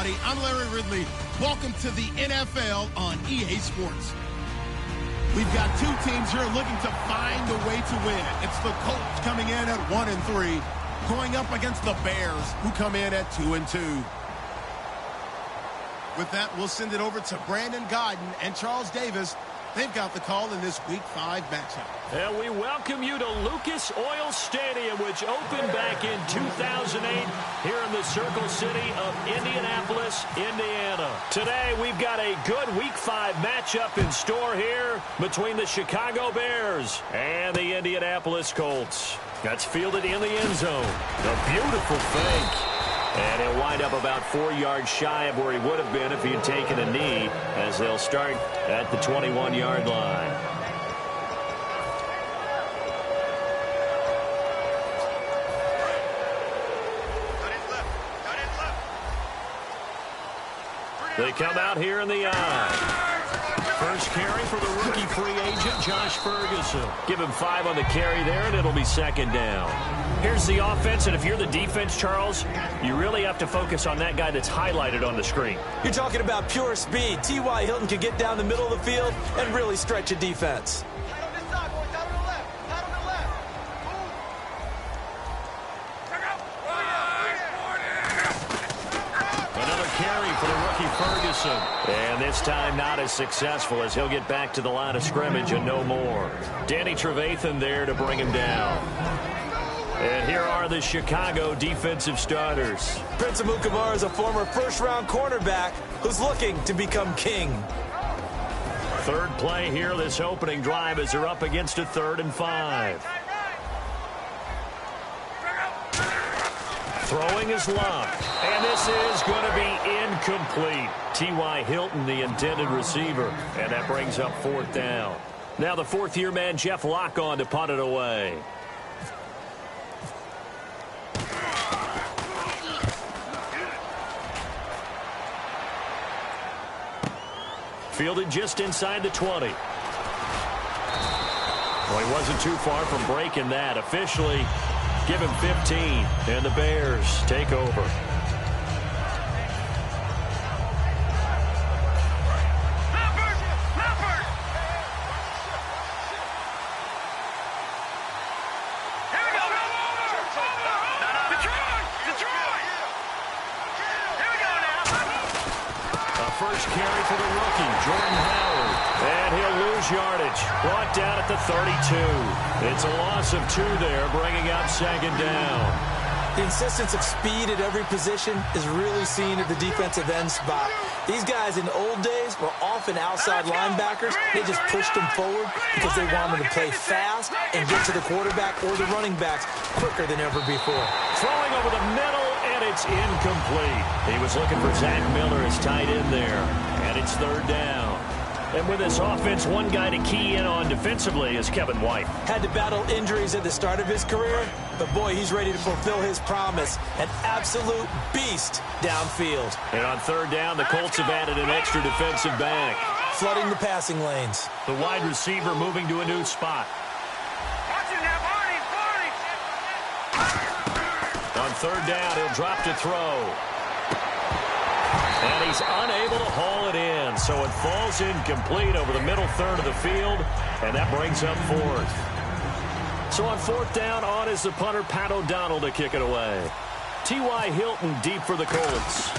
everybody. I'm Larry Ridley. Welcome to the NFL on EA Sports. We've got two teams here looking to find a way to win. It's the Colts coming in at 1-3, going up against the Bears, who come in at 2-2. With that, we'll send it over to Brandon Godden and Charles Davis. They've got the call in this Week 5 matchup. And we welcome you to Lucas Oil Stadium, which opened back in 2008 here in the Circle City of Indianapolis, Indiana. Today, we've got a good Week 5 matchup in store here between the Chicago Bears and the Indianapolis Colts. That's fielded in the end zone. A beautiful fake. And he'll wind up about 4 yards shy of where he would have been if he had taken a knee, as they'll start at the 21-yard line. They come out here in the eye. First carry for the rookie free agent, Josh Ferguson. Give him 5 on the carry there, and it'll be second down. Here's the offense, and if you're the defense, Charles, you really have to focus on that guy that's highlighted on the screen. You're talking about pure speed. T.Y. Hilton can get down the middle of the field and really stretch a defense. Another carry for the rookie Ferguson. And this time not as successful, as he'll get back to the line of scrimmage and no more. Danny Trevathan there to bring him down. And here are the Chicago defensive starters. Prince Amukamara is a former first-round cornerback who's looking to become king. Third play here, this opening drive, as they're up against a 3rd and 5. Throwing is locked. And this is going to be incomplete. T.Y. Hilton, the intended receiver. And that brings up 4th down. Now the 4th-year man, Jeff Locke, on to punt it away. Fielded just inside the 20. Well, he wasn't too far from breaking that. Officially, give him 15, and the Bears take over. First carry for the rookie, Jordan Howard. And he'll lose yardage. Brought down at the 32. It's a loss of 2 there, bringing up second down. The insistence of speed at every position is really seen at the defensive end spot. These guys in the old days were often outside linebackers. They just pushed them forward because they wanted to play fast and get to the quarterback or the running backs quicker than ever before. Throwing over the middle, and it's incomplete. He was looking for Zach Miller as tight end there, and it's 3rd down. And with this offense, one guy to key in on defensively is Kevin White. Had to battle injuries at the start of his career, but boy, he's ready to fulfill his promise. An absolute beast downfield. And on 3rd down, the Colts have added an extra defensive back. Flooding the passing lanes. The wide receiver moving to a new spot. On 3rd down, he'll drop to throw. And he's unable to haul it in, so it falls incomplete over the middle 3rd of the field, and that brings up 4th. So on 4th down, on is the punter, Pat O'Donnell, to kick it away. T.Y. Hilton deep for the Colts.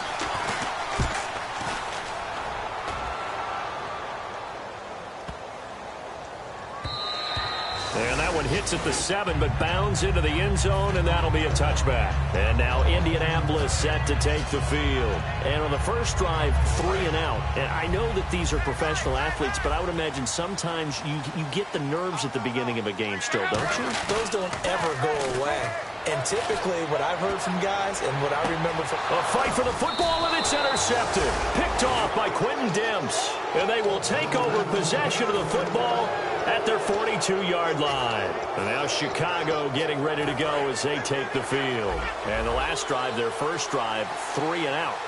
And that one hits at the 7, but bounds into the end zone, and that'll be a touchback. And now Indianapolis set to take the field. And on the first drive, 3 and out. And I know that these are professional athletes, but I would imagine sometimes you get the nerves at the beginning of a game still, don't you? Those don't ever go away. And typically, what I've heard from guys and what I remember from... A fight for the football, and it's intercepted. Picked off by Quentin Demps. And they will take over possession of the football at their 42-yard line. And now Chicago getting ready to go as they take the field. And the last drive, their first drive, 3 and out.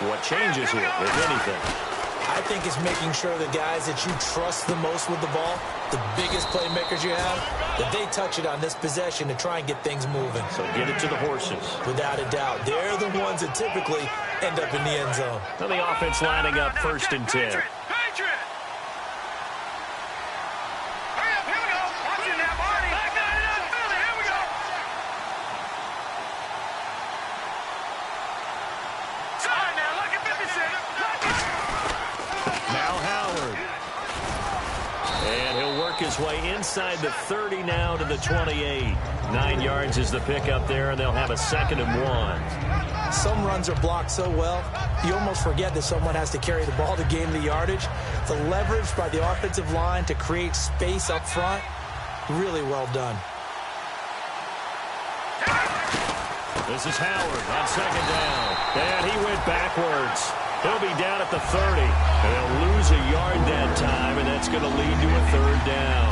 What changes here, if anything? I I think it's making sure the guys that you trust the most with the ball, the biggest playmakers you have, that they touch it on this possession to try and get things moving. So get it to the horses. Without a doubt. They're the ones that typically end up in the end zone. And the offense lining up 1st and 10. His way inside the 30 now to the 28. 9 yards is the pickup there, and they'll have a 2nd and 1. Some runs are blocked so well, you almost forget that someone has to carry the ball to gain the yardage. The leverage by the offensive line to create space up front, really well done. This is Howard on 2nd down, and he went backwards. He'll be down at the 30, and they'll lose a yard that time, and that's going to lead to a 3rd down.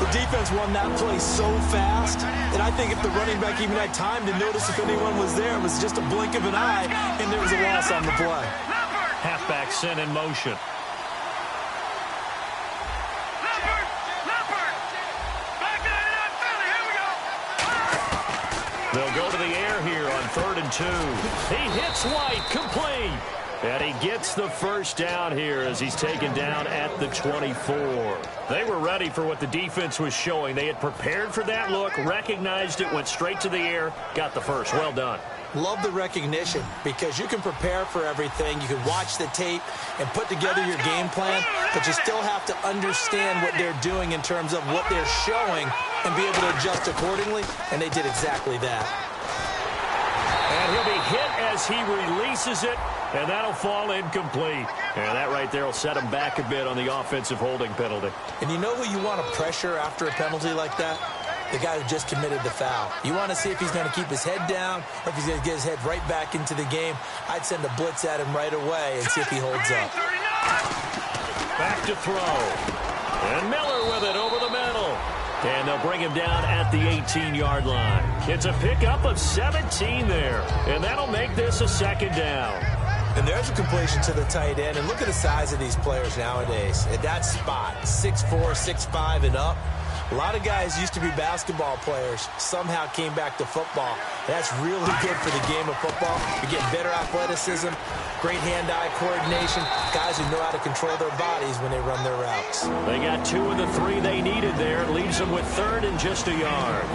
The defense won that play so fast that I think if the running back even had time to notice if anyone was there, it was just a blink of an eye, and there was a loss on the play. Halfback sent in motion. They'll go to the air here on 3rd and 2. He hits White, complete. And he gets the 1st down here as he's taken down at the 24. They were ready for what the defense was showing. They had prepared for that look, recognized it, went straight to the air, got the 1st. Well done. Love the recognition because you can prepare for everything. You can watch the tape and put together your game plan, but you still have to understand what they're doing in terms of what they're showing and be able to adjust accordingly, and they did exactly that. And he'll be hit as he releases it, and that'll fall incomplete. And that right there will set him back a bit on the offensive holding penalty. And you know who you want to pressure after a penalty like that? The guy who just committed the foul. You want to see if he's going to keep his head down or if he's going to get his head right back into the game. I'd send a blitz at him right away and see if he holds up. Back to throw. And Miller with it over the middle. And they'll bring him down at the 18-yard line. It's a pickup of 17 there. And that'll make this a 2nd down. And there's a completion to the tight end. And look at the size of these players nowadays. At that spot, 6'4", 6'5", and up. A lot of guys used to be basketball players, somehow came back to football. That's really good for the game of football. You get better athleticism, great hand-eye coordination, guys who know how to control their bodies when they run their routes. They got 2 of the 3 they needed there. Leaves them with 3rd and just a yard.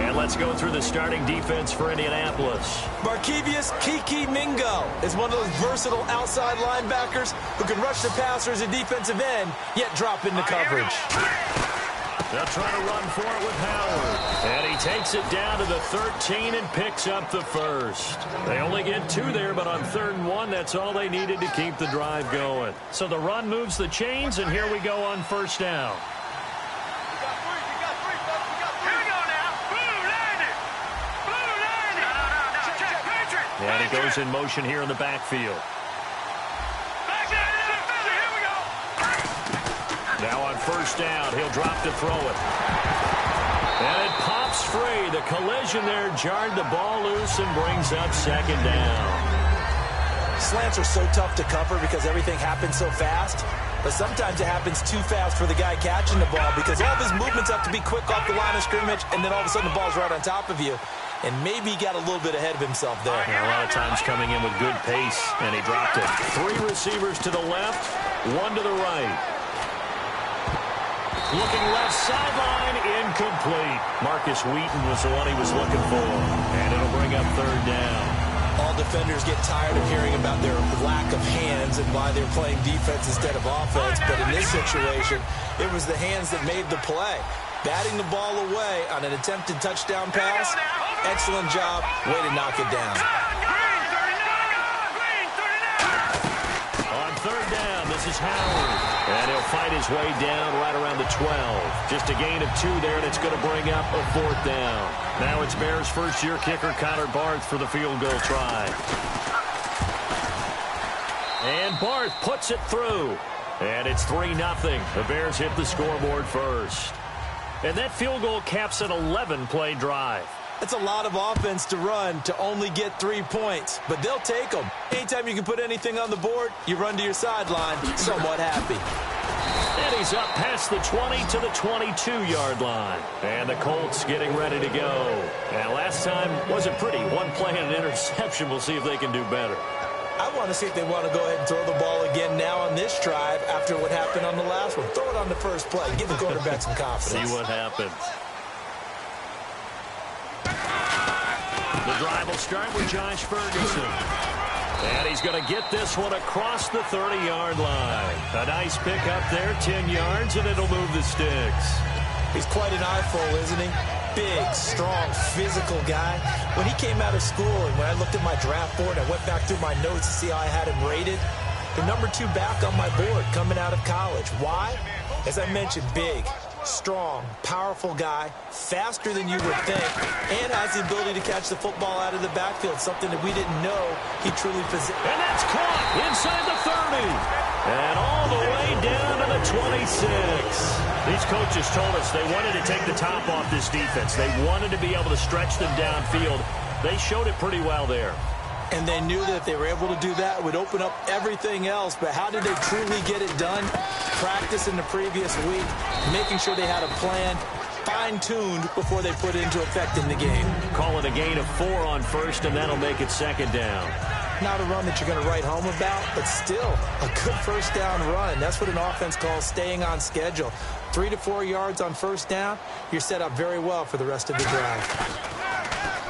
And let's go through the starting defense for Indianapolis. Barkevius Kiki Mingo is one of those versatile outside linebackers who can rush the passer as a defensive end, yet drop into coverage. They'll try to run for it with Howard. And he takes it down to the 13 and picks up the 1st. They only get 2 there, but on 3rd and 1, that's all they needed to keep the drive going. So the run moves the chains, and here we go on 1st down. And he goes in motion here in the backfield. Now on 1st down, he'll drop to throw it. And it pops free. The collision there jarred the ball loose and brings up 2nd down. Slants are so tough to cover because everything happens so fast. But sometimes it happens too fast for the guy catching the ball because all of his movements have to be quick off the line of scrimmage, and then all of a sudden the ball's right on top of you. And maybe he got a little bit ahead of himself there. And a lot of times coming in with good pace, and he dropped it. 3 receivers to the left, 1 to the right. Looking left sideline, incomplete. Marcus Wheaton was the one he was looking for. And it'll bring up 3rd down. All defenders get tired of hearing about their lack of hands and why they're playing defense instead of offense. But in this situation, it was the hands that made the play. Batting the ball away on an attempted touchdown pass. Excellent job. Way to knock it down. On 3rd down, this is Howard. And he'll fight his way down right around the 12. Just a gain of 2 there, and it's going to bring up a 4th down. Now it's Bears' first-year kicker, Connor Barth, for the field goal try. And Barth puts it through. And it's 3-0. The Bears hit the scoreboard first. And that field goal caps an 11-play drive. That's a lot of offense to run to only get 3 points, but they'll take them. Anytime you can put anything on the board, you run to your sideline somewhat happy. And he's up past the 20 to the 22-yard line. And the Colts getting ready to go. And last time wasn't pretty. One play and an interception. We'll see if they can do better. I want to see if they want to go ahead and throw the ball again now on this drive after what happened on the last one. Throw it on the first play. Give the quarterback some confidence. See what happens. The drive will start with Josh Ferguson. And he's going to get this one across the 30-yard line. A nice pick up there, 10 yards, and it'll move the sticks. He's quite an eyeful, isn't he? Big, strong, physical guy. When he came out of school and when I looked at my draft board, I went back through my notes to see how I had him rated. The number 2 back on my board coming out of college. Why? As I mentioned, big, strong, powerful guy, faster than you would think, and has the ability to catch the football out of the backfield, something that we didn't know he truly possessed. And that's caught inside the 30. And all the way down to the 26. These coaches told us they wanted to take the top off this defense. They wanted to be able to stretch them downfield. They showed it pretty well there. And they knew that if they were able to do that, it would open up everything else. But how did they truly get it done? Practice in the previous week, making sure they had a plan, fine-tuned before they put it into effect in the game. Call it a gain of 4 on first, and that'll make it second down. Not a run that you're going to write home about, but still a good first down run. That's what an offense calls staying on schedule. 3 to 4 yards on first down, you're set up very well for the rest of the drive.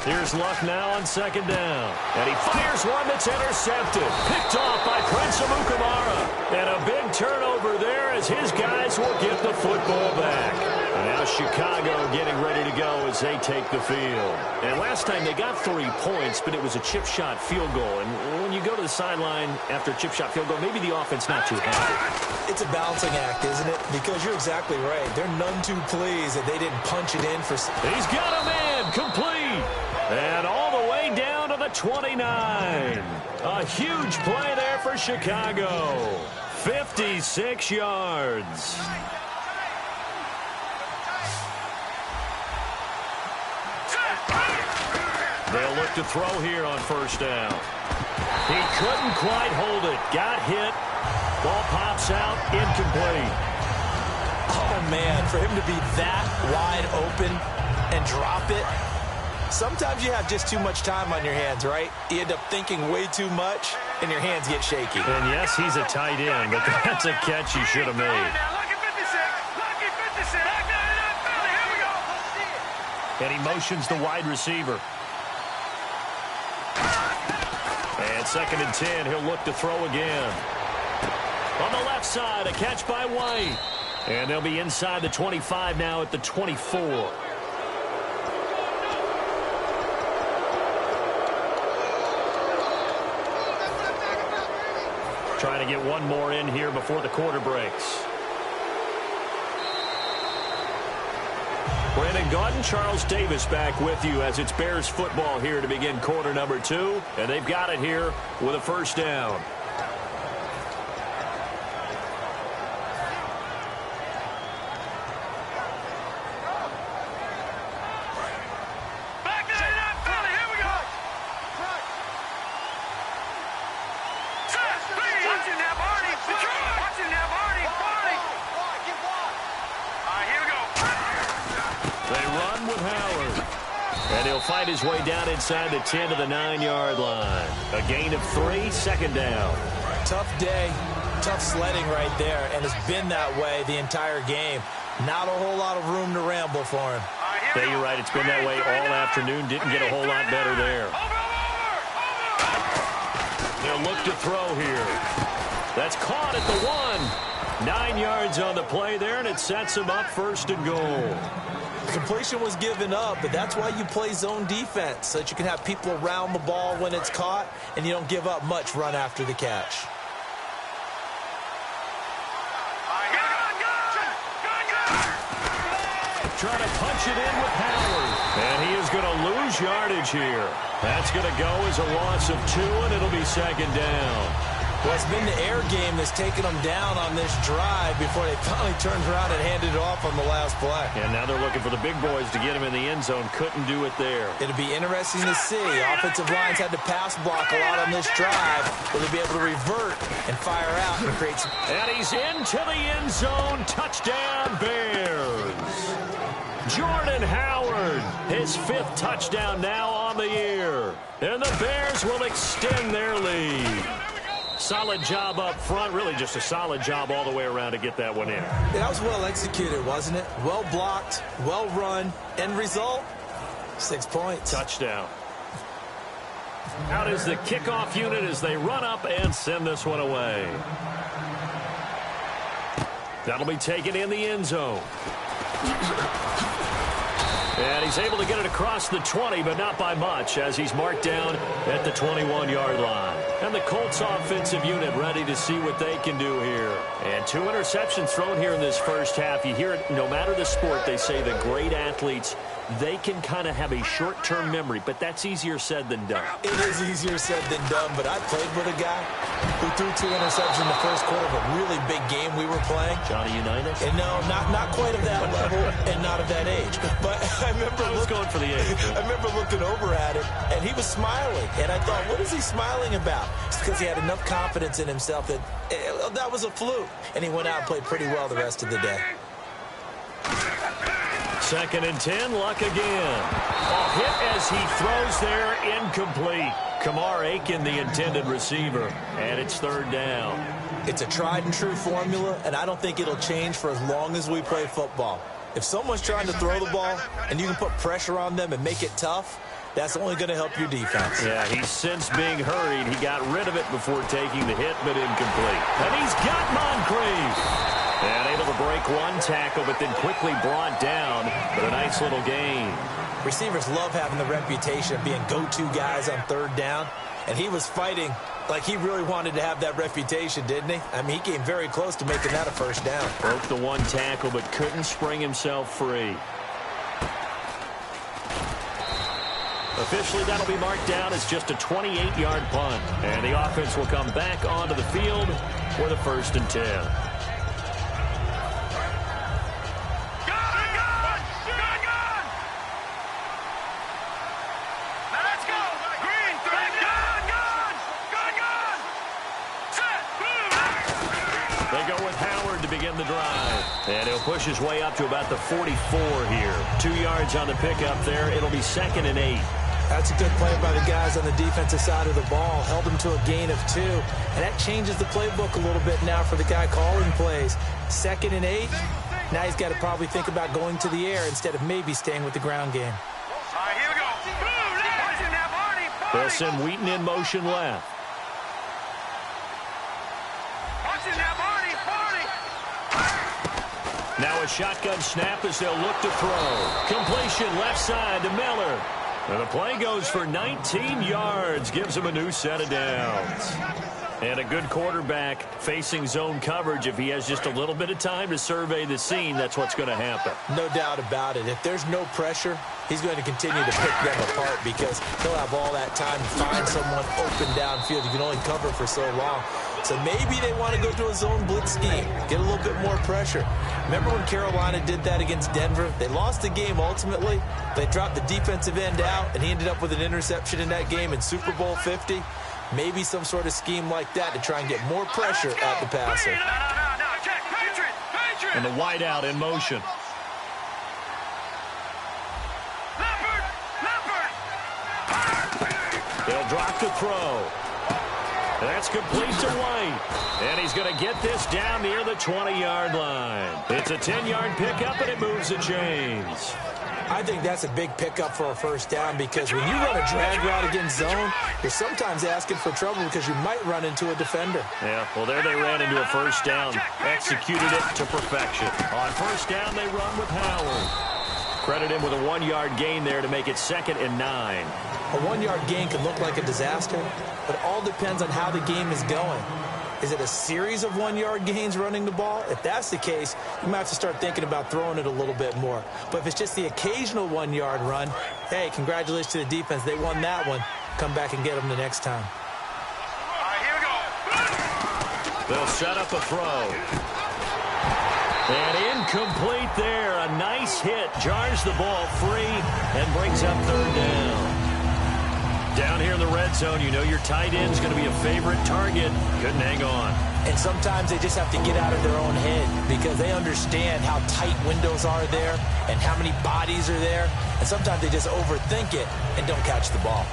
Here's Luck now on second down. And he fires one that's intercepted. Picked off by Prince Amukamara. And a big turnover there as his guys will get the football back. And now Chicago getting ready to go as they take the field. And last time they got 3 points, but it was a chip shot field goal. And when you go to the sideline after a chip shot field goal, maybe the offense not too happy. It's a balancing act, isn't it? Because you're exactly right. They're none too pleased that they didn't punch it in for... He's got a man complete. And all the way down to the 29. A huge play there for Chicago. 56 yards. They'll look to throw here on first down. He couldn't quite hold it. Got hit. Ball pops out. Incomplete. Oh, man, for him to be that wide open and drop it. Sometimes you have just too much time on your hands, right? You end up thinking way too much, and your hands get shaky. And yes, he's a tight end, but that's a catch he should have made. And he motions the wide receiver. And second and 10, he'll look to throw again. On the left side, a catch by White. And they'll be inside the 25 now at the 24. Trying to get one more in here before the quarter breaks. Brandon Gaudin, Charles Davis back with you as it's Bears football here to begin quarter number 2. And they've got it here with a first down. Fight his way down inside the 10 to the 9-yard line. A gain of 3, second down. Tough day, tough sledding right there, and it's been that way the entire game. Not a whole lot of room to ramble for him. Yeah, you're right. It's been that way all afternoon. Didn't get a whole lot better there. They'll look to throw here. That's caught at the 1. 9 yards on the play there, and it sets him up first and goal. Completion was given up, but that's why you play zone defense, so that you can have people around the ball when it's caught, and you don't give up much run after the catch. Trying to punch it in with Howard. And he is going to lose yardage here. That's going to go as a loss of 2, and it'll be second down. Well, it's been the air game that's taken them down on this drive before they finally turned around and handed it off on the last play. And now they're looking for the big boys to get him in the end zone. Couldn't do it there. It'll be interesting to see. Offensive lines had to pass block a lot on this drive. Will they be able to revert and fire out and create some... And he's into the end zone. Touchdown, Bears. Jordan Howard, his 5th touchdown now on the year. And the Bears will extend their lead. Solid job up front. Really just a solid job all the way around to get that one in. Yeah, that was well executed, wasn't it? Well blocked, well run. End result, 6 points. Touchdown. Out is the kickoff unit as they run up and send this one away. That'll be taken in the end zone. And he's able to get it across the 20, but not by much, as he's marked down at the 21-yard line. And the Colts offensive unit ready to see what they can do here. And 2 interceptions thrown here in this first half. You hear it, no matter the sport, they say the great athletes, they can kind of have a short-term memory, but that's easier said than done. It is easier said than done, but I played with a guy who threw 2 interceptions in the first quarter of a really big game we were playing. Johnny Unitas? And no, not quite of that level and not of that age. But I remember going for the age. I remember looking over at him, and he was smiling. And I thought, what is he smiling about? It's because he had enough confidence in himself that that was a fluke. And he went out and played pretty well the rest of the day. 2nd and 10, Luck again. A hit as he throws there, incomplete. Kamar Aiken, the intended receiver, and it's 3rd down. It's a tried and true formula, and I don't think it'll change for as long as we play football. If someone's trying to throw the ball and you can put pressure on them and make it tough, that's only going to help your defense. Yeah, he's since being hurried. He got rid of it before taking the hit, but incomplete. And he's got Moncrief. And able to break 1 tackle, but then quickly brought down. But a nice little gain. Receivers love having the reputation of being go-to guys on 3rd down. And he was fighting like he really wanted to have that reputation, didn't he? I mean, he came very close to making that a 1st down. Broke the 1 tackle, but couldn't spring himself free. Officially, that'll be marked down as just a 28-yard punt. And the offense will come back onto the field for the 1st and 10. The drive. And he'll push his way up to about the 44 here. 2 yards on the pickup there. It'll be 2nd and 8. That's a good play by the guys on the defensive side of the ball. Held them to a gain of 2. And that changes the playbook a little bit now for the guy calling plays. 2nd and 8. Now he's got to probably think about going to the air instead of maybe staying with the ground game. All right, here we go. They'll send Wheaton in motion left. Now a shotgun snap as they'll look to throw. Completion left side to Miller. And the play goes for 19 yards. Gives him a new set of downs. And a good quarterback facing zone coverage. If he has just a little bit of time to survey the scene, that's what's going to happen. No doubt about it. If there's no pressure, he's going to continue to pick them apart because he'll have all that time to find someone open downfield. You can only cover for so long. So maybe they want to go to a zone blitz scheme, get a little bit more pressure. Remember when Carolina did that against Denver? They lost the game ultimately. They dropped the defensive end out, and he ended up with an interception in that game in Super Bowl 50. Maybe some sort of scheme like that to try and get more pressure at the passer. And the wideout in motion. They'll drop the throw. That's complete to White. And he's going to get this down near the 20-yard line. It's a 10-yard pickup, and it moves the chains. I think that's a big pickup for a 1st down because when you run a drag route against zone, you're sometimes asking for trouble because you might run into a defender. Yeah, well, there they ran into a 1st down. Executed it to perfection. On 1st down, they run with Howard. Credit him with a 1-yard gain there to make it 2nd and 9. A 1-yard gain can look like a disaster, but it all depends on how the game is going. Is it a series of 1-yard gains running the ball? If that's the case, you might have to start thinking about throwing it a little bit more. But if it's just the occasional 1-yard run, hey, congratulations to the defense. They won that one. Come back and get them the next time. All right, here we go. They'll set up a throw. And incomplete there. A nice hit. Jars the ball free and brings up third down. Down here in the red zone, you know your tight end's going to be a favorite target. Couldn't hang on. And sometimes they just have to get out of their own head because they understand how tight windows are there and how many bodies are there. And sometimes they just overthink it and don't catch the ball.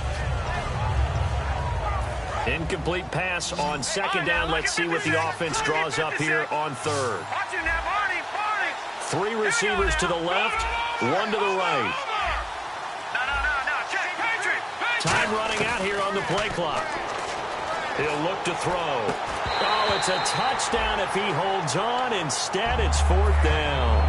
Incomplete pass on second down. Let's see what the offense draws up here on third. 3 receivers to the left, 1 to the right. Time running out here on the play clock. He'll look to throw. Oh, it's a touchdown if he holds on. Instead, it's 4th down.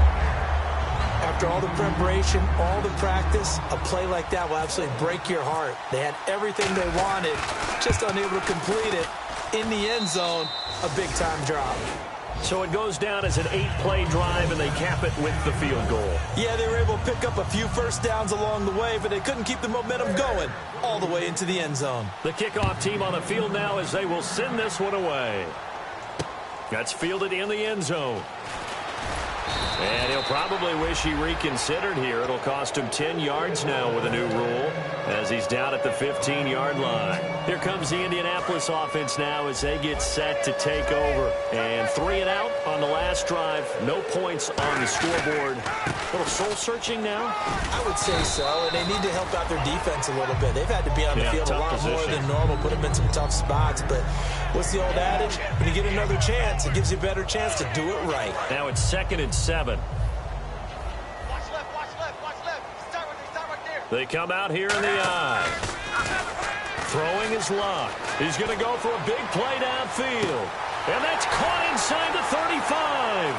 After all the preparation, all the practice, a play like that will absolutely break your heart. They had everything they wanted, just unable to complete it. In the end zone, a big-time drop. So it goes down as an 8-play drive, and they cap it with the field goal. Yeah, they were able to pick up a few first downs along the way, but they couldn't keep the momentum going all the way into the end zone. The kickoff team on the field now as they will send this one away. That's fielded in the end zone. And he'll probably wish he reconsidered here. It'll cost him 10 yards now with a new rule as he's down at the 15-yard line. Here comes the Indianapolis offense now as they get set to take over. And 3 and out on the last drive. No points on the scoreboard. A little soul-searching now? I would say so, and they need to help out their defense a little bit. They've had to be on the field a lot more than normal, put them in some tough spots. But what's the old adage? When you get another chance, it gives you a better chance to do it right. Now it's 2nd and 7. They come out here in the eye. Throwing his luck. He's going to go for a big play downfield. And that's caught inside the 35.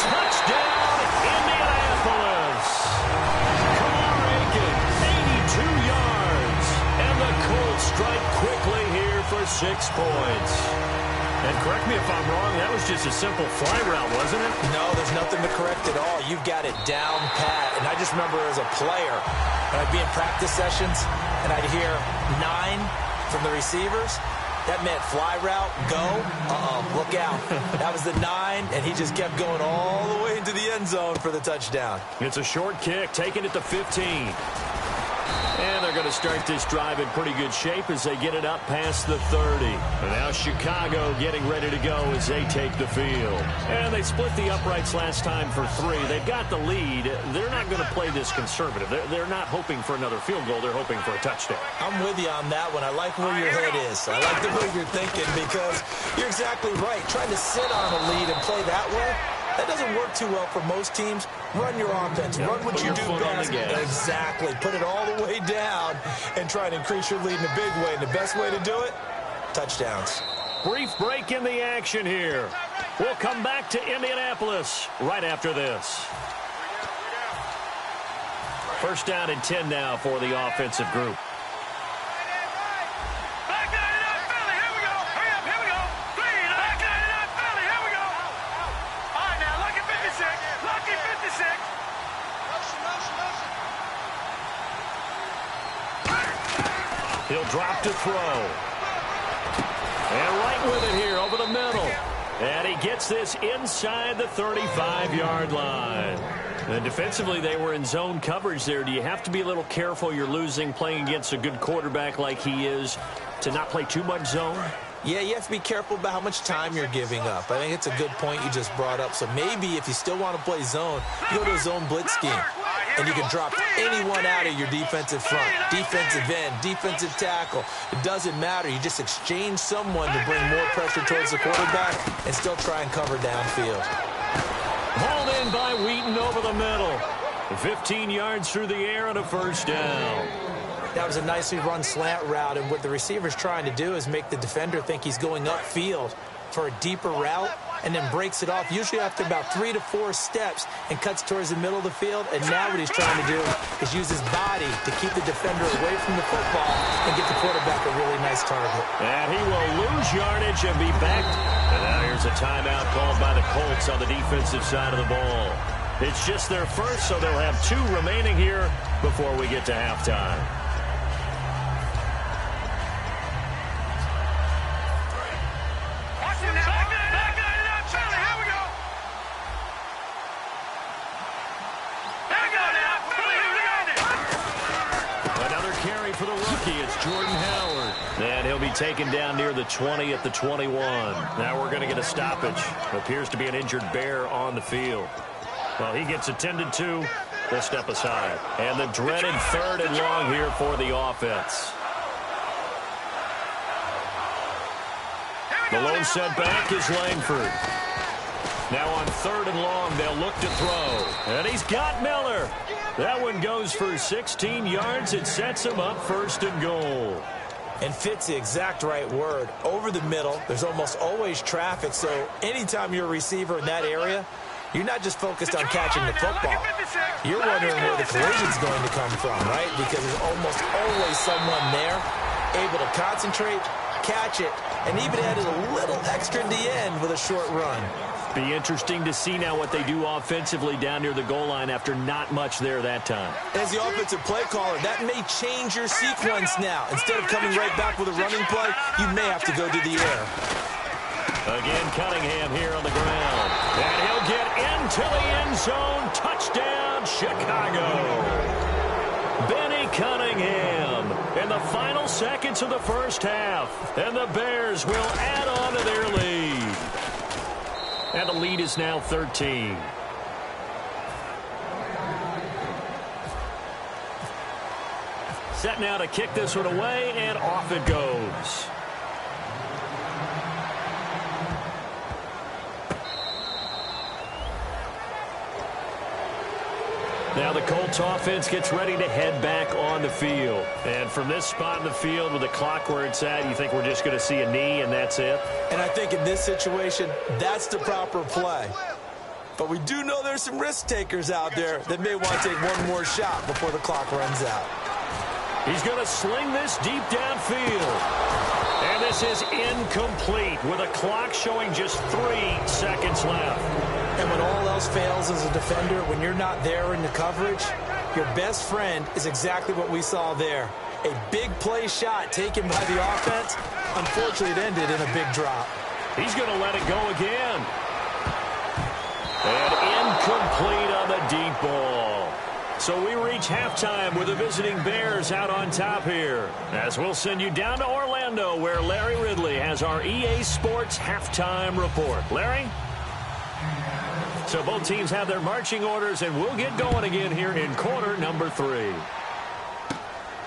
Touchdown, Indianapolis. Kamar Aiken, 82 yards. And the Colts strike quickly here for 6 points. And correct me if I'm wrong, that was just a simple fly route, wasn't it? No, there's nothing to correct at all. You've got it down pat. And I just remember as a player, when I'd be in practice sessions and I'd hear 9 from the receivers, that meant fly route, go, look out. That was the 9, and he just kept going all the way into the end zone for the touchdown. It's a short kick, taking it to 15. And they're going to start this drive in pretty good shape as they get it up past the 30. And now Chicago getting ready to go as they take the field. And they split the uprights last time for 3. They've got the lead. They're not going to play this conservative. They're not hoping for another field goal. They're hoping for a touchdown. I'm with you on that one. I like where your head is. I like the way you're thinking because you're exactly right. Trying to sit on a lead and play that way, that doesn't work too well for most teams. Run your offense. Yep. Run what you do best. Exactly. Put it all the way down and try and increase your lead in a big way. And the best way to do it, touchdowns. Brief break in the action here. We'll come back to Indianapolis right after this. 1st down and 10 now for the offensive group. He'll drop to throw. And right with it here over the middle. And he gets this inside the 35-yard line. And defensively, they were in zone coverage there. Do you have to be a little careful? You're losing playing against a good quarterback like he is to not play too much zone? Yeah, you have to be careful about how much time you're giving up. I think it's a good point you just brought up. So maybe if you still want to play zone, you go to a zone blitz scheme. And you can drop anyone out of your defensive front, defensive end, defensive tackle. It doesn't matter. You just exchange someone to bring more pressure towards the quarterback and still try and cover downfield. Hauled in by Wheaton over the middle. 15 yards through the air and a 1st down. That was a nicely run slant route, and what the receiver's trying to do is make the defender think he's going upfield for a deeper route and then breaks it off, usually after about 3 to 4 steps, and cuts towards the middle of the field. And now what he's trying to do is use his body to keep the defender away from the football and get the quarterback a really nice target. And he will lose yardage and be backed. And now here's a timeout called by the Colts on the defensive side of the ball. It's just their first, so they'll have 2 remaining here before we get to halftime. for the rookie. It's Jordan Howard. And he'll be taken down near the 20 at the 21. Now we're going to get a stoppage. Appears to be an injured Bear on the field. Well, he gets attended to. We'll step aside. And the dreaded 3rd and long here for the offense. The lone setback is Langford. Now on 3rd and long, they'll look to throw. And he's got Miller. That one goes for 16 yards. It sets him up 1st and goal. And fits the exact right word. Over the middle, there's almost always traffic, so anytime you're a receiver in that area, you're not just focused on catching the football. You're wondering where the collision's going to come from, right? Because there's almost always someone there able to concentrate, catch it, and even added a little extra at the end with a short run. Be interesting to see now what they do offensively down near the goal line after not much there that time. As the offensive play caller, that may change your sequence now. Instead of coming right back with a running play, you may have to go to the air. Again, Cunningham here on the ground. And he'll get into the end zone. Touchdown, Chicago. Benny Cunningham in the final seconds of the first half. And the Bears will add on to their lead. And the lead is now 13. Set now to kick this one away, and off it goes. Now the Colts offense gets ready to head back on the field. And from this spot in the field with the clock where it's at, you think we're just going to see a knee and that's it? And I think in this situation, that's the proper play. But we do know there's some risk takers out there that may want to take one more shot before the clock runs out. He's going to sling this deep downfield. And this is incomplete with a clock showing just 3 seconds left. And when all else fails as a defender, when you're not there in the coverage, your best friend is exactly what we saw there. A big play shot taken by the offense. Unfortunately, it ended in a big drop. He's going to let it go again. And incomplete on the deep ball. So we reach halftime with the visiting Bears out on top here. As we'll send you down to Orlando, where Larry Ridley has our EA Sports halftime report. Larry? So both teams have their marching orders, and we'll get going again here in quarter number 3.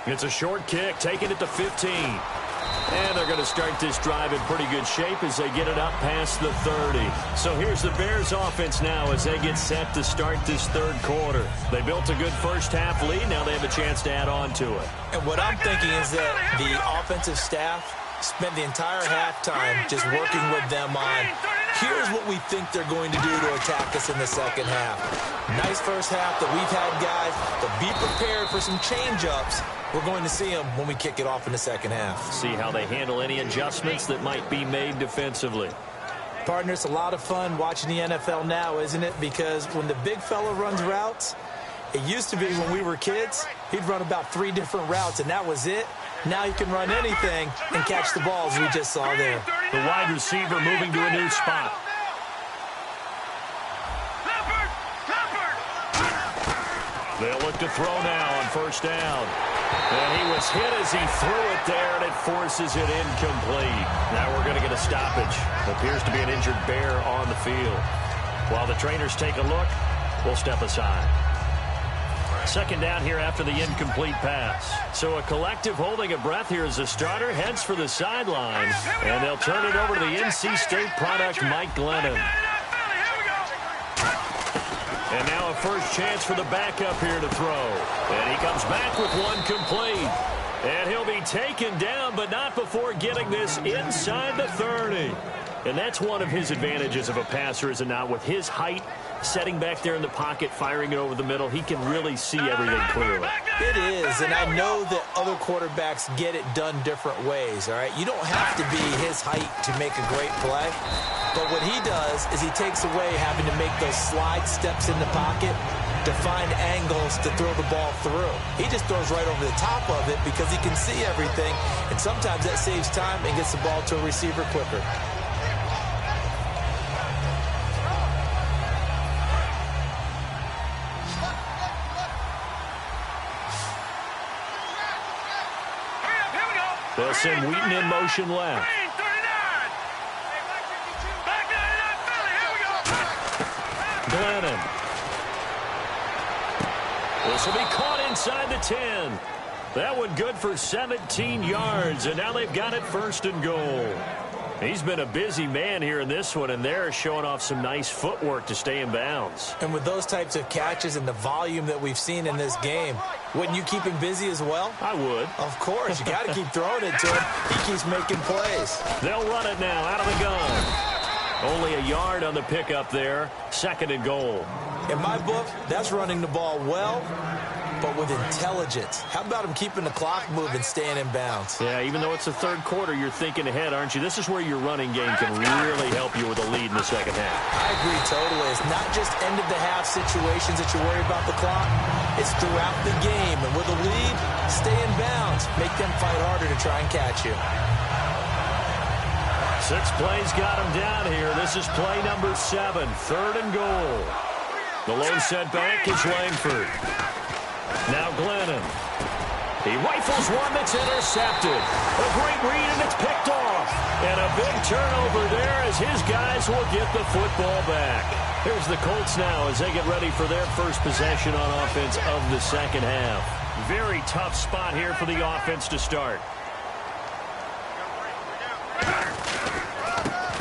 It's a short kick, taking it to 15. And they're going to start this drive in pretty good shape as they get it up past the 30. So here's the Bears offense now as they get set to start this 3rd quarter. They built a good first half lead. Now they have a chance to add on to it. And what I'm thinking is that the offensive staff spent the entire halftime just working with them on, here's what we think they're going to do to attack us in the second half. Nice first half that we've had, guys, but be prepared for some change-ups. We're going to see them when we kick it off in the second half. See how they handle any adjustments that might be made defensively. Partner, it's a lot of fun watching the NFL now, isn't it? Because when the big fella runs routes, it used to be when we were kids, he'd run about 3 different routes, and that was it. Now he can run anything and catch the balls we just saw there. The wide receiver moving to a new spot. They'll look to throw now on first down. And he was hit as he threw it there, and it forces it incomplete. Now we're going to get a stoppage. Appears to be an injured Bear on the field. While the trainers take a look, we'll step aside. Second down here after the incomplete pass. So a collective holding of breath here as the starter heads for the sideline. And they'll turn it over to the NC State product, Mike Glennon. And now a first chance for the backup here to throw. And he comes back with one complete. And he'll be taken down, but not before getting this inside the 30. And that's one of his advantages of a passer, is it not? With his height, setting back there in the pocket, firing it over the middle, he can really see everything clearly. It is, and I know that other quarterbacks get it done different ways, all right? You don't have to be his height to make a great play. But what he does is he takes away having to make those slide steps in the pocket to find angles to throw the ball through. He just throws right over the top of it because he can see everything, and sometimes that saves time and gets the ball to a receiver quicker. They'll send Wheaton in motion left. Glennon. This will be caught inside the 10. That one good for 17 yards, and now they've got it first and goal. He's been a busy man here in this one, and they're showing off some nice footwork to stay in bounds. And with those types of catches and the volume that we've seen in this game, wouldn't you keep him busy as well? I would. Of course. You got to keep throwing it to him. He keeps making plays. They'll run it now out of the gun. Only a yard on the pickup there. Second and goal. In my book, that's running the ball well, but with intelligence. How about him keeping the clock moving, staying in bounds? Yeah, even though it's the third quarter, you're thinking ahead, aren't you? This is where your running game can really help you with a lead in the second half. I agree totally. It's not just end-of-the-half situations that you worry about the clock. It's throughout the game. And with a lead, stay in bounds. Make them fight harder to try and catch you. 6 plays got him down here. This is play number 7, third and goal. The lone setback is Langford. Now Glennon. He rifles one that's intercepted. A great read, and it's picked off. And a big turnover there as his guys will get the football back. Here's the Colts now as they get ready for their first possession on offense of the second half. Very tough spot here for the offense to start.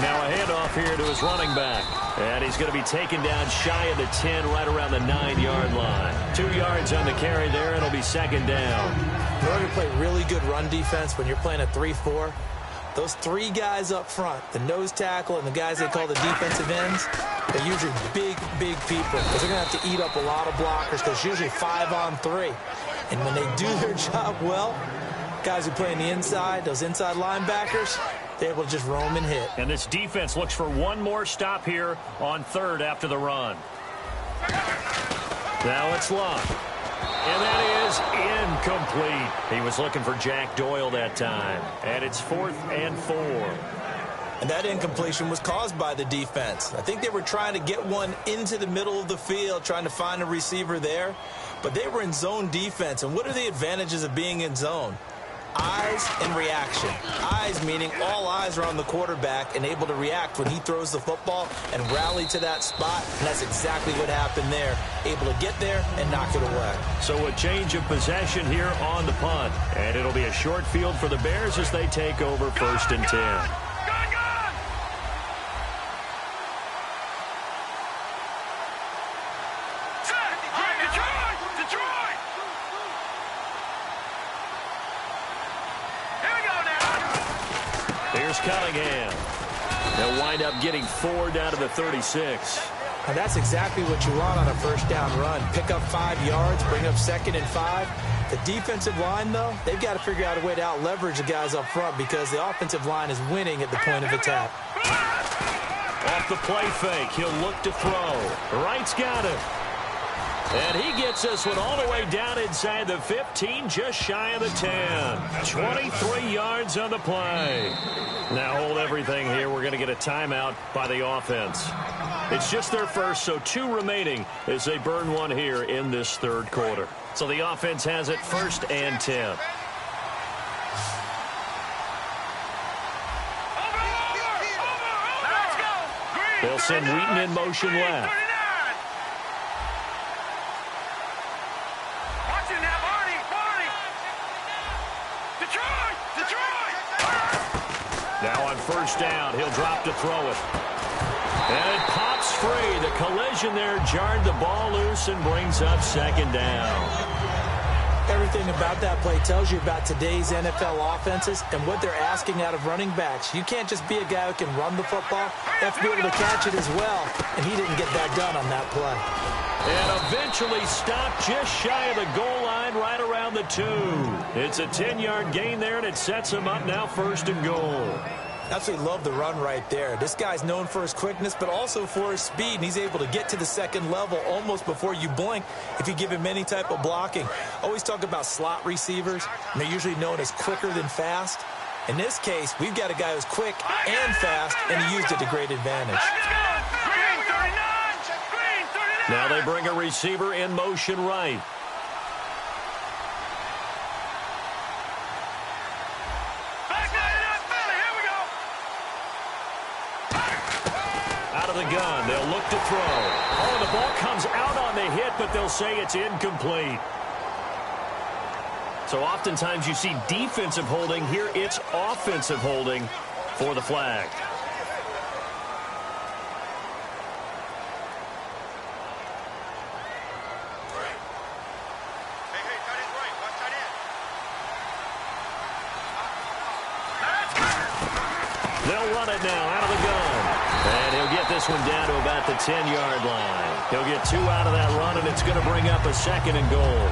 Now a handoff here to his running back. And he's going to be taken down shy of the 10, right around the 9-yard line. 2 yards on the carry there, and it'll be second down. In order to play really good run defense when you're playing a 3-4, those 3 guys up front, the nose tackle and the guys they call the defensive ends, they're usually big people because they're going to have to eat up a lot of blockers because it's usually 5 on 3. And when they do their job well, guys who play on the inside, those inside linebackers, they're able to just roam and hit. And this defense looks for one more stop here on third after the run. Now it's Locke. And that is incomplete. He was looking for Jack Doyle that time. And it's 4th and 4. And that incompletion was caused by the defense. I think they were trying to get one into the middle of the field, trying to find a receiver there. But they were in zone defense. And what are the advantages of being in zone? Eyes and reaction. Eyes meaning all eyes are on the quarterback and able to react when he throws the football and rally to that spot. And that's exactly what happened there. Able to get there and knock it away. So a change of possession here on the punt. And it'll be a short field for the Bears as they take over 1st and 10. Cunningham. They'll wind up getting 4 down to the 36. And that's exactly what you want on a first down run. Pick up 5 yards, bring up 2nd and 5. The defensive line, though, they've got to figure out a way to out-leverage the guys up front because the offensive line is winning at the point of attack. Off the play fake, he'll look to throw. Wright's got it. And he gets this one all the way down inside the 15, just shy of the 10. 23 yards on the play. Now hold everything here. We're going to get a timeout by the offense. It's just their first, so 2 remaining as they burn one here in this third quarter. So the offense has it 1st and 10. They'll send Wheaton in motion left. Now on first down, he'll drop to throw it. And it pops free. The collision there jarred the ball loose and brings up second down. Everything about that play tells you about today's NFL offenses and what they're asking out of running backs. You can't just be a guy who can run the football. You have to be able to catch it as well. And he didn't get that done on that play. And eventually stopped just shy of the goal line right around the 2. It's a 10-yard gain there, and it sets him up now 1st and goal. Absolutely love the run right there. This guy's known for his quickness, but also for his speed, and he's able to get to the second level almost before you blink if you give him any type of blocking. Always talk about slot receivers, and they're usually known as quicker than fast. In this case, we've got a guy who's quick and fast, and he used it to great advantage. Now they bring a receiver in motion right. the gun. They'll look to throw. Oh, the ball comes out on the hit, but they'll say it's incomplete. So oftentimes you see defensive holding. Here it's offensive holding for the flag. They'll run it now out of the gun. And he'll get this one down to about the 10-yard line. He'll get 2 out of that run, and it's going to bring up a 2nd and goal.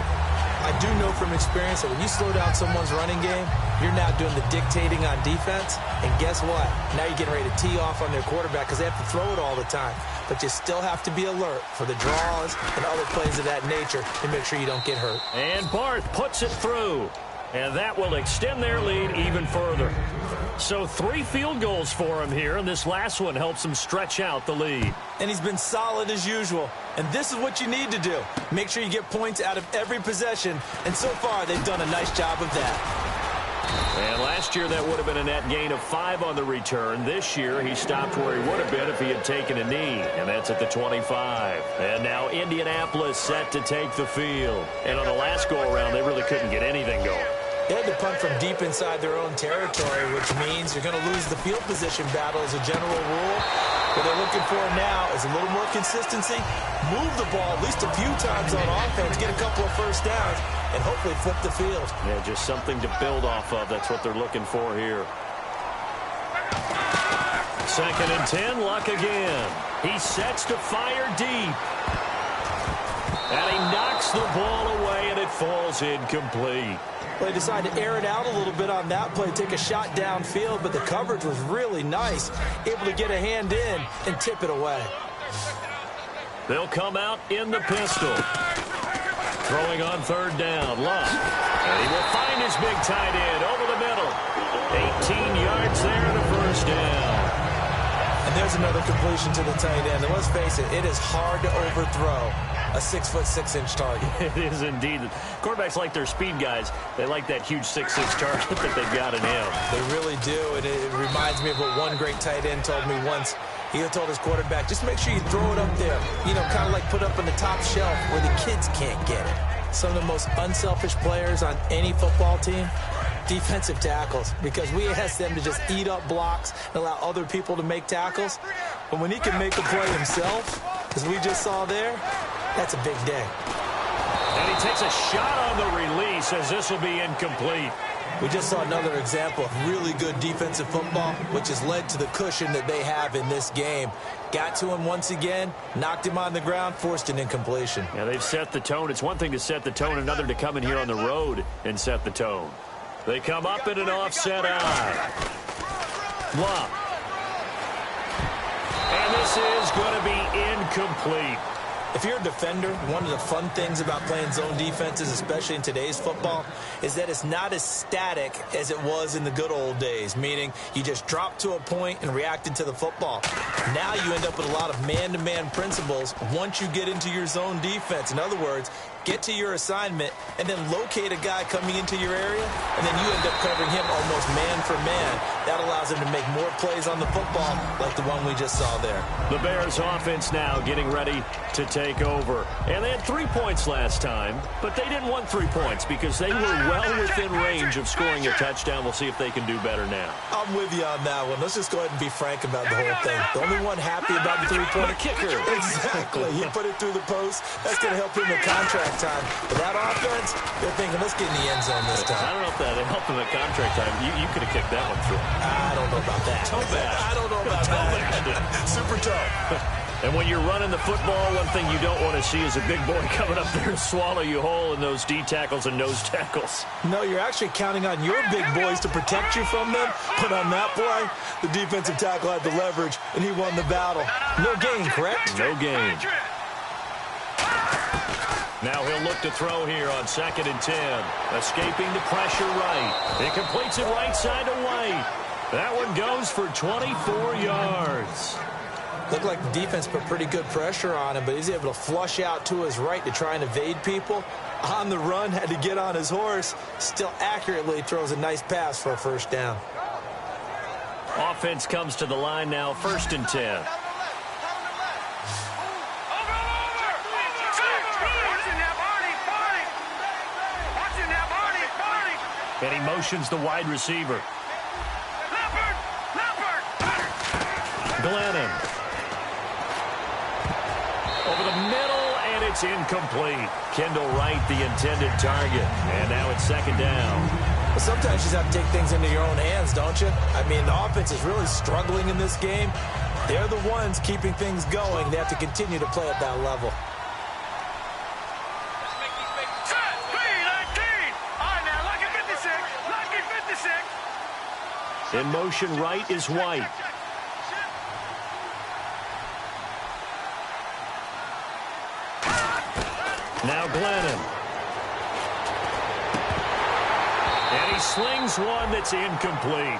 I do know from experience that when you slow down someone's running game, you're now doing the dictating on defense. And guess what? Now you're getting ready to tee off on their quarterback because they have to throw it all the time. But you still have to be alert for the draws and other plays of that nature to make sure you don't get hurt. And Barth puts it through. And that will extend their lead even further. So 3 field goals for him here, and this last one helps him stretch out the lead. And he's been solid as usual. And this is what you need to do. Make sure you get points out of every possession. And so far, they've done a nice job of that. And last year, that would have been a net gain of 5 on the return. This year, he stopped where he would have been if he had taken a knee, and that's at the 25. And now Indianapolis set to take the field. And on the last go-around, they really couldn't get anything going. They had to punt from deep inside their own territory, which means you're going to lose the field position battle as a general rule. What they're looking for now is a little more consistency, move the ball at least a few times on offense, get a couple of first downs, and hopefully flip the field. Yeah, just something to build off of. That's what they're looking for here. 2nd and 10, Luck again. He sets to fire deep. And he knocks the ball away, and it falls incomplete. Well, they decided to air it out a little bit on that play, take a shot downfield, but the coverage was really nice, able to get a hand in and tip it away. They'll come out in the pistol. Throwing on 3rd down, Luck. And he will find his big tight end over the middle. 18 yards there in the first down. And there's another completion to the tight end. And let's face it, it is hard to overthrow a 6'6" target. It is indeed. Quarterbacks like their speed guys. They like that huge 6'6" target that they've got in him. They really do, and it reminds me of what one great tight end told me once. He told his quarterback, just make sure you throw it up there. You know, kind of like put up on the top shelf where the kids can't get it. Some of the most unselfish players on any football team, defensive tackles, because we ask them to just eat up blocks and allow other people to make tackles. But when he can make a play himself, as we just saw there, that's a big day. And he takes a shot on the release as this will be incomplete. We just saw another example of really good defensive football, which has led to the cushion that they have in this game. Got to him once again, knocked him on the ground, forced an incompletion. Yeah, they've set the tone. It's one thing to set the tone, another to come in here on the road and set the tone. They come up in an offset eye. Luck. And this is going to be incomplete. If you're a defender, one of the fun things about playing zone defenses, especially in today's football, is that it's not as static as it was in the good old days, meaning you just drop to a point and reacted to the football. Now you end up with a lot of man-to-man principles once you get into your zone defense. In other words, get to your assignment and then locate a guy coming into your area, and then you end up covering him almost man for man. That allows him to make more plays on the football like the one we just saw there. The Bears offense now getting ready to take over. And they had 3 points last time, but they didn't want 3 points because they were well within range of scoring a touchdown. We'll see if they can do better now. I'm with you on that one. Let's just go ahead and be frank about the whole thing. The only one happy about the three-point kicker. Exactly. He put it through the post. That's going to help him in contract time. But that offense, they're thinking, let's get in the end zone this time. I don't know if that helped him at contract time. You could have kicked that one through. I don't know about that. Toe bad. I don't know about that. Super toe. And when you're running the football, one thing you don't want to see is a big boy coming up there and swallow you whole in those D tackles and nose tackles. No, you're actually counting on your big boys to protect you from them. But on that play, the defensive tackle had the leverage, and he won the battle. No gain, correct? No gain. Now he'll look to throw here on 2nd and 10. Escaping the pressure right. He completes it right side to White. That one goes for 24 yards. Looked like the defense put pretty good pressure on him, but he's able to flush out to his right to try and evade people. On the run, had to get on his horse. Still accurately throws a nice pass for a first down. Offense comes to the line now, 1st and 10. And he motions the wide receiver. Glennon. Over the middle, and it's incomplete. Kendall Wright, the intended target. And now it's second down. Well, sometimes you just have to take things into your own hands, don't you? I mean, the offense is really struggling in this game. They're the ones keeping things going. They have to continue to play at that level. In motion right is White. Now Glennon. And he slings one that's incomplete.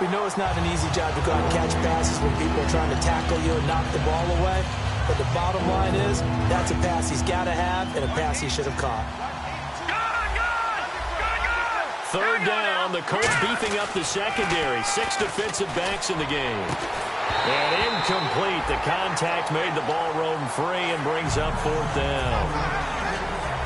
We know it's not an easy job to go out and catch passes when people are trying to tackle you and knock the ball away. But the bottom line is, that's a pass he's got to have and a pass he should have caught. Third down, the Colts beefing up the secondary. 6 defensive backs in the game. And incomplete. The contact made the ball roam free and brings up fourth down.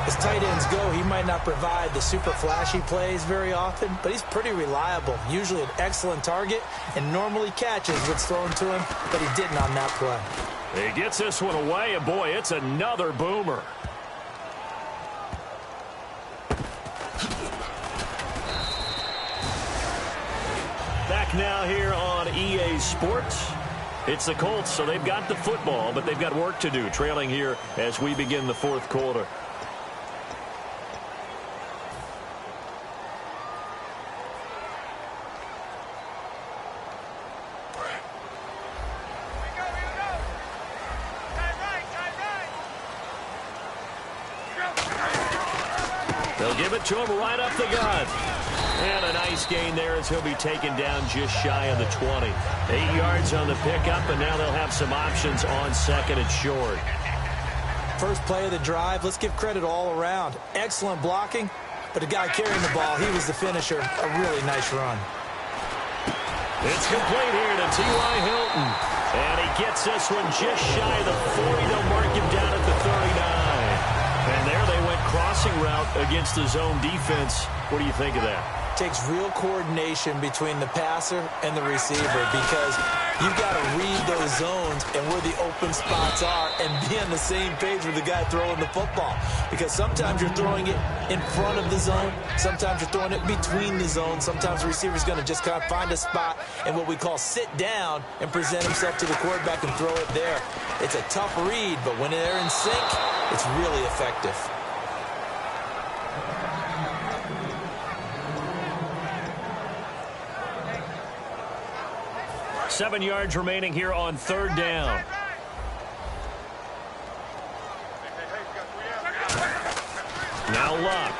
As tight ends go, he might not provide the super flashy plays very often, but he's pretty reliable. Usually an excellent target and normally catches what's thrown to him, but he didn't on that play. He gets this one away, and boy, it's another boomer. Back now here on EA Sports. It's the Colts, so they've got the football, but they've got work to do, trailing here as we begin the fourth quarter. They'll give it to him right up the gut. And a nice gain there as he'll be taken down just shy of the 20. 8 yards on the pickup, and now they'll have some options on second and short. First play of the drive, let's give credit all around. Excellent blocking, but the guy carrying the ball, he was the finisher. A really nice run. It's complete here to T.Y. Hilton. And he gets this one just shy of the 40. They'll mark him down at the 39. And there they went crossing route against the zone defense. What do you think of that? Takes real coordination between the passer and the receiver because you've got to read those zones and where the open spots are and be on the same page with the guy throwing the football. Because sometimes you're throwing it in front of the zone. Sometimes you're throwing it between the zones. Sometimes the receiver's going to just kind of find a spot and what we call sit down and present himself to the quarterback and throw it there. It's a tough read, but when they're in sync, it's really effective. Seven yards remaining here on third down. Now Luck.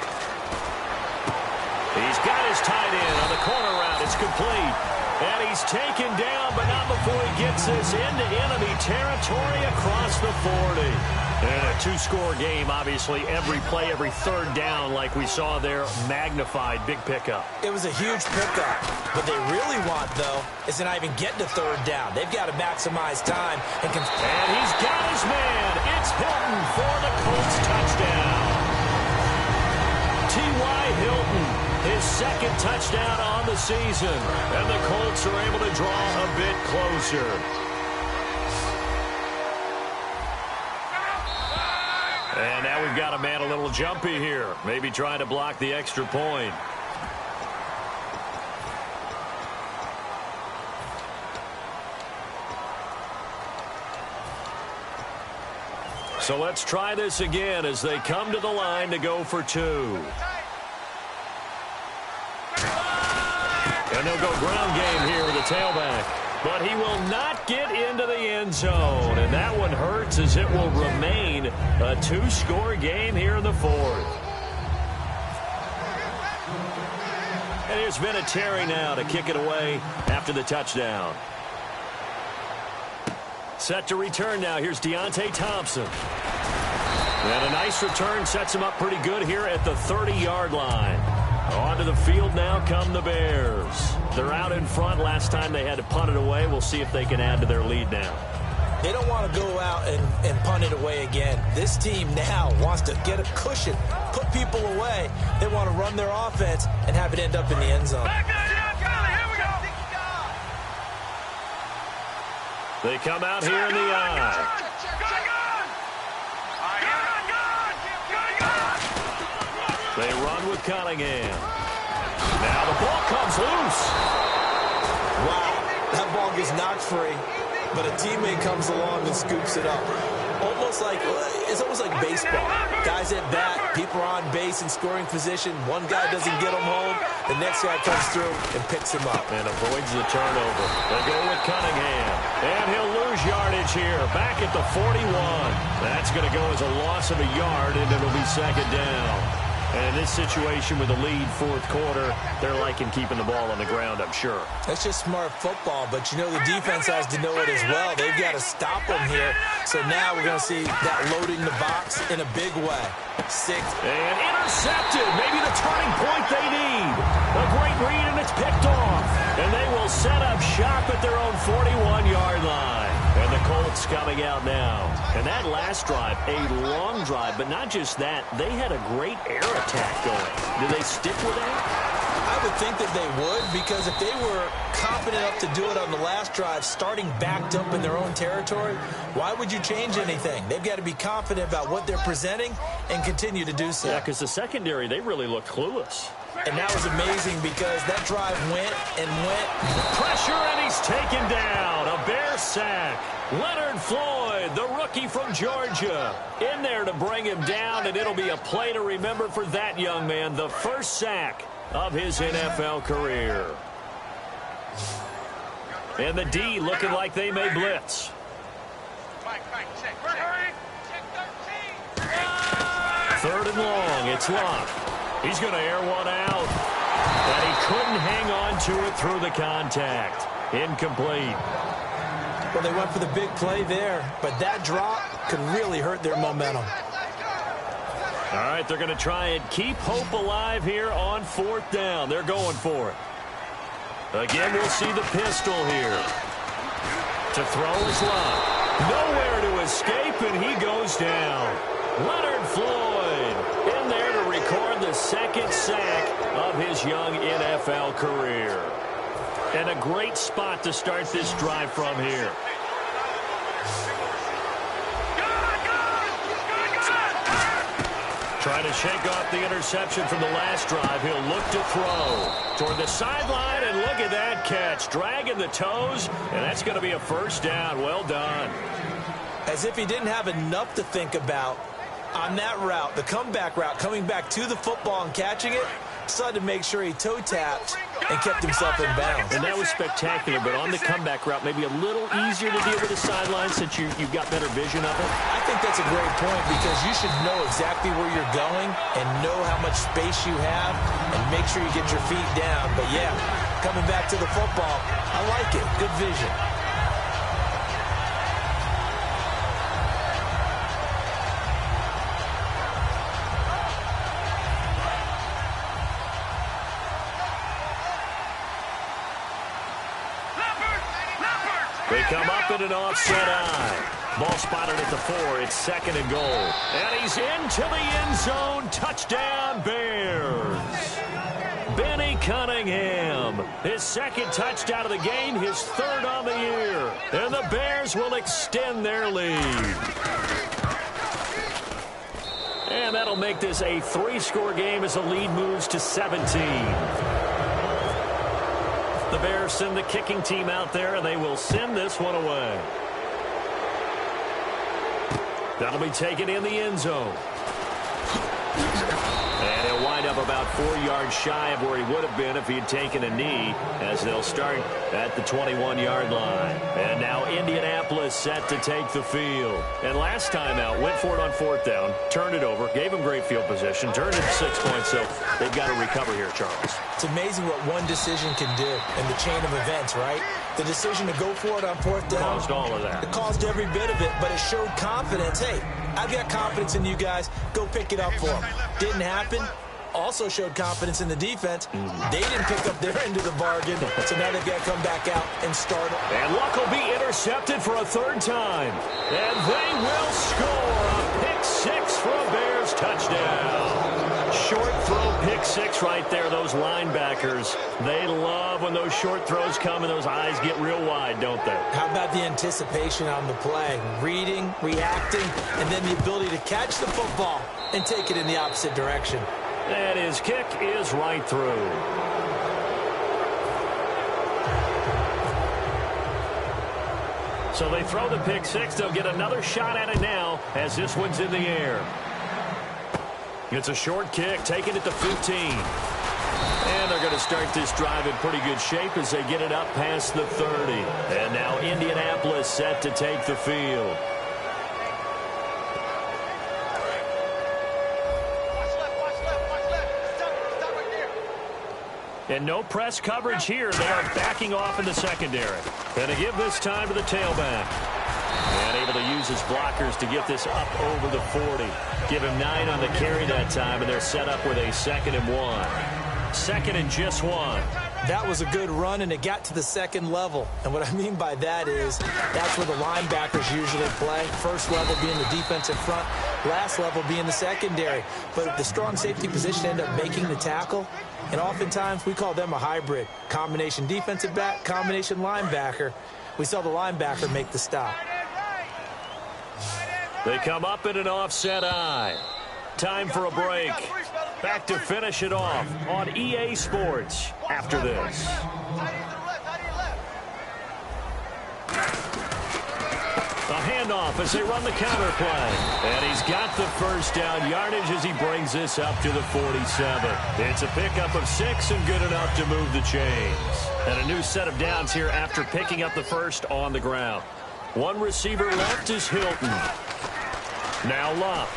He's got his tight end on the corner route. It's complete. And he's taken down, but not before he gets this into enemy territory across the 40. And a two-score game, obviously, every play, every third down, like we saw there, magnified, big pickup. It was a huge pickup. What they really want, though, is to not even get to third down. They've got to maximize time. And he's got his man. It's Hilton for the Colts touchdown. T.Y. Hilton, his second touchdown on the season. And the Colts are able to draw a bit closer. And now we've got a man a little jumpy here. Maybe trying to block the extra point. So let's try this again as they come to the line to go for two. And they'll go ground game here with the tailback. But he will not get into the end zone. And that one hurts as it will remain a two-score game here in the fourth. And here's Vinatieri now to kick it away after the touchdown. Set to return now. Here's Deontay Thompson. And a nice return sets him up pretty good here at the 30-yard line. Onto the field now come the Bears. They're out in front. Last time they had to punt it away. We'll see if they can add to their lead now. They don't want to go out and punt it away again. This team now wants to get a cushion, put people away. They want to run their offense and have it end up in the end zone. They come out here in the eye. They run with Cunningham. Now the ball comes loose. Wow, that ball gets knocked free, but a teammate comes along and scoops it up. It's almost like baseball. Guys at bat, people are on base in scoring position. One guy doesn't get them home. The next guy comes through and picks him up. And avoids the turnover. They go with Cunningham. And he'll lose yardage here. Back at the 41. That's going to go as a loss of a yard, and it'll be second down. And in this situation with the lead fourth quarter, they're liking keeping the ball on the ground, I'm sure. That's just smart football, but you know the defense has to know it as well. They've got to stop them here. So now we're going to see that loading the box in a big way. Sixth. And intercepted. Maybe the turning point they need. A great read, and it's picked off. And they will set up shop at their own 41-yard line. And the Colts coming out now. And that last drive, a long drive, but not just that. They had a great air attack going. Do they stick with that? I would think that they would, because if they were confident enough to do it on the last drive, starting backed up in their own territory, why would you change anything? They've got to be confident about what they're presenting and continue to do so. Yeah, because the secondary, they really looked clueless. And that was amazing because that drive went and went. Pressure, and he's taken down. A Bear sack. Leonard Floyd, the rookie from Georgia, in there to bring him down, and it'll be a play to remember for that young man. The first sack of his NFL career. And the D looking like they may blitz. Third and long. It's Locke. He's going to air one out. And he couldn't hang on to it through the contact. Incomplete. Well, they went for the big play there, but that drop could really hurt their momentum. All right, they're going to try and keep hope alive here on fourth down. They're going for it. Again, we'll see the pistol here. To throw is Locke. Nowhere to escape, and he goes down. Leonard Floyd in there to record the second sack of his young NFL career. And a great spot to start this drive from here. Trying to shake off the interception from the last drive. He'll look to throw toward the sideline, and look at that catch. Dragging the toes, and that's going to be a first down. Well done. As if he didn't have enough to think about on that route, the comeback route, coming back to the football and catching it, decided to make sure he toe-tapped and kept himself in bounds. And that was spectacular, but on the comeback route, maybe a little easier to deal with the sideline since you've got better vision of it. I think that's a great point, because you should know exactly where you're going and know how much space you have and make sure you get your feet down. But yeah, coming back to the football, I like it. Good vision. They come up in an offset eye. Ball spotted at the 4. It's second and goal. And he's into the end zone. Touchdown, Bears. Benny Cunningham. His second touchdown of the game, his third on the year. And the Bears will extend their lead. And that'll make this a 3-score game as the lead moves to 17. The Bears send the kicking team out there, and they will send this one away. That'll be taken in the end zone. And he'll wind up about 4 yards shy of where he would have been if he had taken a knee, as they'll start at the 21-yard line. And now Indianapolis set to take the field. And last time out, went for it on fourth down, turned it over, gave him great field position, turned it to 6 points, so they've got to recover here, Charles. It's amazing what one decision can do in the chain of events, right? The decision to go for it on fourth down. Caused all of that. It caused every bit of it, but it showed confidence. Hey, I've got confidence in you guys. Go pick it up for them. Didn't happen. also showed confidence in the defense. They didn't pick up their end of the bargain, so now they've got to come back out and start it. And Luck will be intercepted for a third time. And they will score a pick six for a Bears touchdown. Short throw pick six right there. Those linebackers, they love when those short throws come and those eyes get real wide, don't they? How about the anticipation on the play? Reading, reacting, and then the ability to catch the football and take it in the opposite direction. And his kick is right through. So they throw the pick six. They'll get another shot at it now as this one's in the air. It's a short kick, taken at the 15. And they're going to start this drive in pretty good shape as they get it up past the 30. And now Indianapolis set to take the field. And no press coverage here. They are backing off in the secondary. And to give this time to the tailback. And able to use his blockers to get this up over the 40. Give him 9 on the carry that time, and they're set up with a 2nd and 1. 2nd and just 1. That was a good run, and it got to the second level. And what I mean by that is that's where the linebackers usually play. First level being the defensive front, last level being the secondary. But if the strong safety position end up making the tackle, and oftentimes we call them a hybrid. Combination defensive back, combination linebacker. We saw the linebacker make the stop. They come up in an offset eye. Time for a break. Back to finish it off on EA Sports after this. A handoff as they run the counter play. And he's got the first down yardage as he brings this up to the 47. It's a pickup of 6 and good enough to move the chains. And a new set of downs here after picking up the first on the ground. One receiver left is Hilton. Now Luck.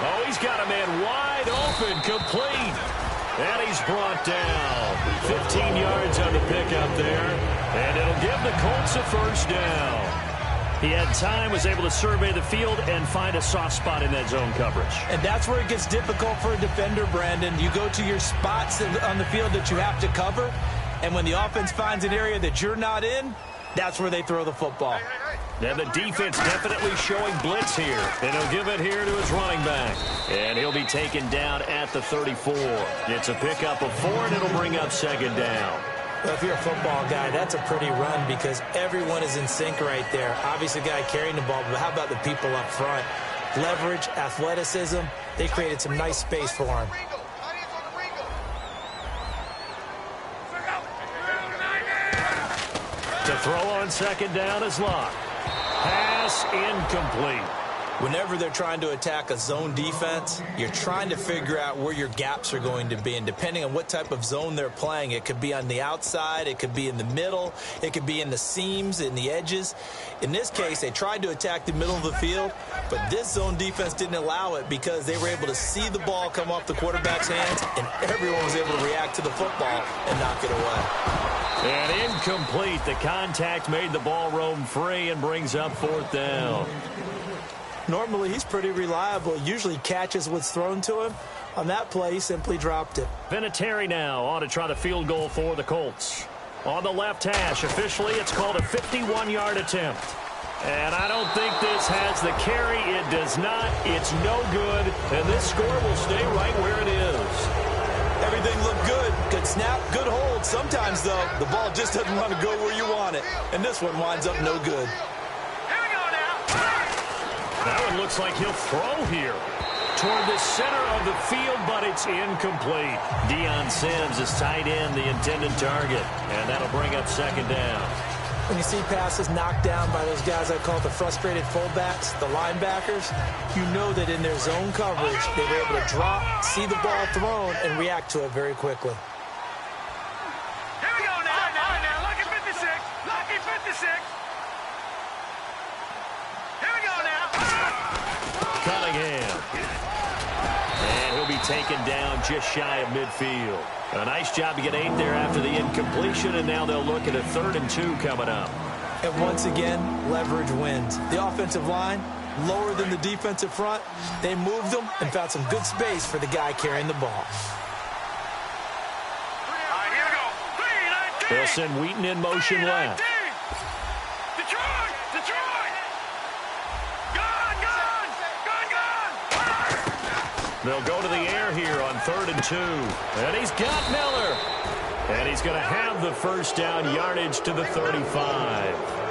Oh, he's got a man wide open, complete. And he's brought down. 15 yards on the pickup there. And it'll give the Colts a first down. He had time, was able to survey the field and find a soft spot in that zone coverage. And that's where it gets difficult for a defender, Brandon. You go to your spots on the field that you have to cover, and when the offense finds an area that you're not in, that's where they throw the football. And the defense definitely showing blitz here. And he'll give it here to his running back. And he'll be taken down at the 34. It's a pickup of 4, and it'll bring up 2nd down. Well, if you're a football guy, that's a pretty run because everyone is in sync right there. Obviously, the guy carrying the ball, but how about the people up front? Leverage, athleticism, they created some nice space for him. To throw on 2nd down is Luck. Pass incomplete. Whenever they're trying to attack a zone defense, you're trying to figure out where your gaps are going to be. And depending on what type of zone they're playing, it could be on the outside, it could be in the middle, it could be in the seams, in the edges. In this case, they tried to attack the middle of the field, but this zone defense didn't allow it because they were able to see the ball come off the quarterback's hands, and everyone was able to react to the football and knock it away. And incomplete. The contact made the ball roam free and brings up 4th down. Normally, he's pretty reliable. Usually catches what's thrown to him. On that play, he simply dropped it. Vinatieri now on to try the field goal for the Colts. On the left hash, officially, it's called a 51-yard attempt. And I don't think this has the carry. It does not. It's no good. And this score will stay right where it is. Everything looked good. Good snap, good hold. Sometimes, though, the ball just doesn't want to go where you want it. And this one winds up no good. That one looks like he'll throw here toward the center of the field, but it's incomplete. Deion Sims is tight end, the intended target, and that'll bring up 2nd down. When you see passes knocked down by those guys I call the frustrated fullbacks, the linebackers, you know that in their zone coverage, they were able to drop, see the ball thrown, and react to it very quickly. Here we go now. Lucky 56. Lucky 56. Here we go now. Cunningham. And he'll be taken down just shy of midfield. A nice job to get 8 there after the incompletion, and now they'll look at a 3rd and 2 coming up. And once again, leverage wins. The offensive line, lower than the defensive front. They moved them and found some good space for the guy carrying the ball. All right, here we go. 3-19. They'll send Wheaton in motion left. Detroit! Detroit! Gone! They'll go to the air here on 3rd and 2. And he's got Miller. And he's going to have the first down, yardage to the 35.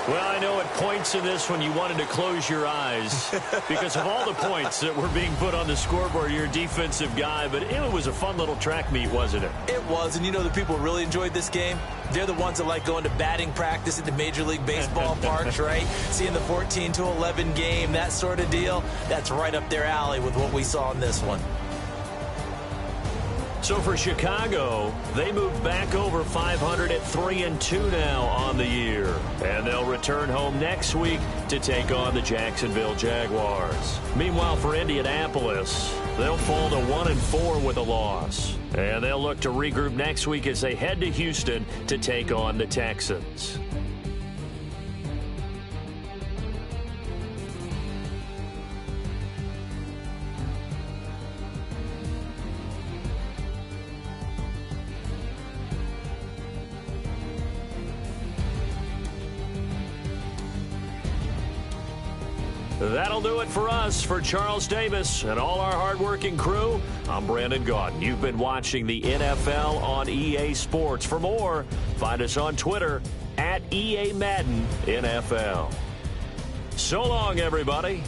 Well, I know at points in this one you wanted to close your eyes because of all the points that were being put on the scoreboard. You're a defensive guy, but it was a fun little track meet, wasn't it? It was, and you know the people who really enjoyed this game? They're the ones that like going to batting practice at the Major League Baseball parks, right? Seeing the 14-11 game, that sort of deal. That's right up their alley with what we saw in this one. So for Chicago, they moved back over 500 at 3-2 now on the year. And they'll return home next week to take on the Jacksonville Jaguars. Meanwhile, for Indianapolis, they'll fall to 1-4 with a loss. And they'll look to regroup next week as they head to Houston to take on the Texans. That'll do it for us. For Charles Davis and all our hardworking crew, I'm Brandon Gaudin. You've been watching the NFL on EA Sports. For more, find us on Twitter @EA Madden NFL. So long, everybody.